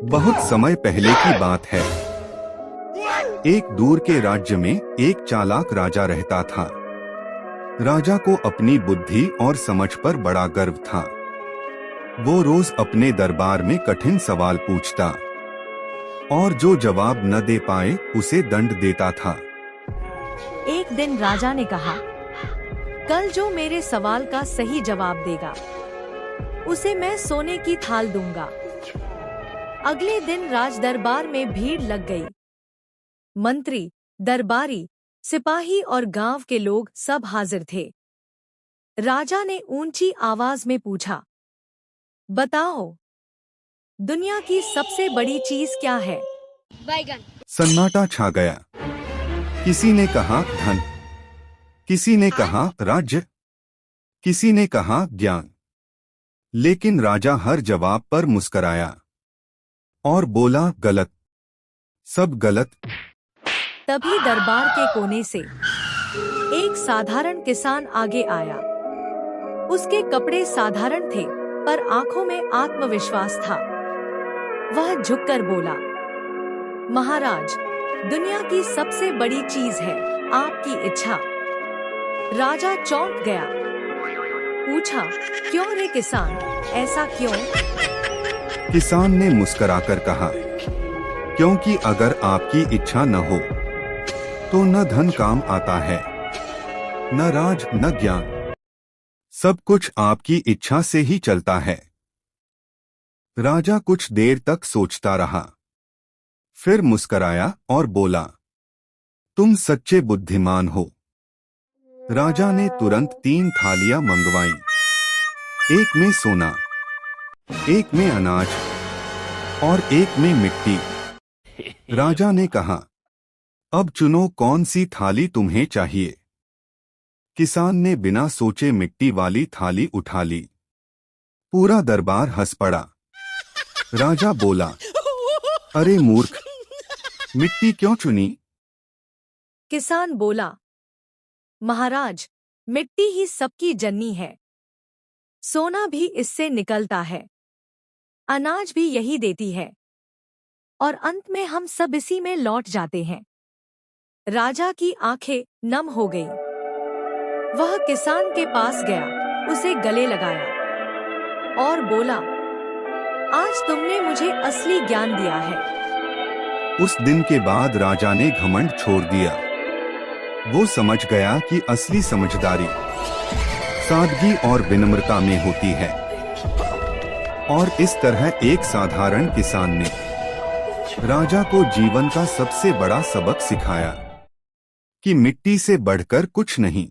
बहुत समय पहले की बात है। एक दूर के राज्य में एक चालाक राजा रहता था। राजा को अपनी बुद्धि और समझ पर बड़ा गर्व था। वो रोज अपने दरबार में कठिन सवाल पूछता और जो जवाब न दे पाए उसे दंड देता था। एक दिन राजा ने कहा, कल जो मेरे सवाल का सही जवाब देगा उसे मैं सोने की थाल दूंगा। अगले दिन राज दरबार में भीड़ लग गई। मंत्री, दरबारी, सिपाही और गांव के लोग सब हाजिर थे। राजा ने ऊंची आवाज में पूछा, बताओ, दुनिया की सबसे बड़ी चीज क्या है? बैगन। सन्नाटा छा गया। किसी ने कहा धन, किसी ने कहा राज्य, किसी ने कहा ज्ञान। लेकिन राजा हर जवाब पर मुस्कराया और बोला, गलत, सब गलत। तभी दरबार के कोने से एक साधारण किसान आगे आया। उसके कपड़े साधारण थे पर आंखों में आत्मविश्वास था। वह झुककर बोला, महाराज, दुनिया की सबसे बड़ी चीज है आपकी इच्छा। राजा चौंक गया। पूछा, क्यों रे किसान, ऐसा क्यों? किसान ने मुस्कुराकर कहा, क्योंकि अगर आपकी इच्छा न हो तो न धन काम आता है, न राज, न ज्ञान। सब कुछ आपकी इच्छा से ही चलता है। राजा कुछ देर तक सोचता रहा, फिर मुस्कुराया और बोला, तुम सच्चे बुद्धिमान हो। राजा ने तुरंत 3 थालियां मंगवाईं। एक में सोना, एक में अनाज और एक में मिट्टी। राजा ने कहा, अब चुनो कौन सी थाली तुम्हें चाहिए। किसान ने बिना सोचे मिट्टी वाली थाली उठा ली। पूरा दरबार हंस पड़ा। राजा बोला, अरे मूर्ख, मिट्टी क्यों चुनी? किसान बोला, महाराज, मिट्टी ही सबकी जननी है। सोना भी इससे निकलता है, अनाज भी यही देती है और अंत में हम सब इसी में लौट जाते हैं। राजा की आंखें नम हो गईं। वह किसान के पास गया, उसे गले लगाया और बोला, आज तुमने मुझे असली ज्ञान दिया है। उस दिन के बाद राजा ने घमंड छोड़ दिया। वो समझ गया कि असली समझदारी सादगी और विनम्रता में होती है। और इस तरह एक साधारण किसान ने राजा को जीवन का सबसे बड़ा सबक सिखाया कि मिट्टी से बढ़कर कुछ नहीं।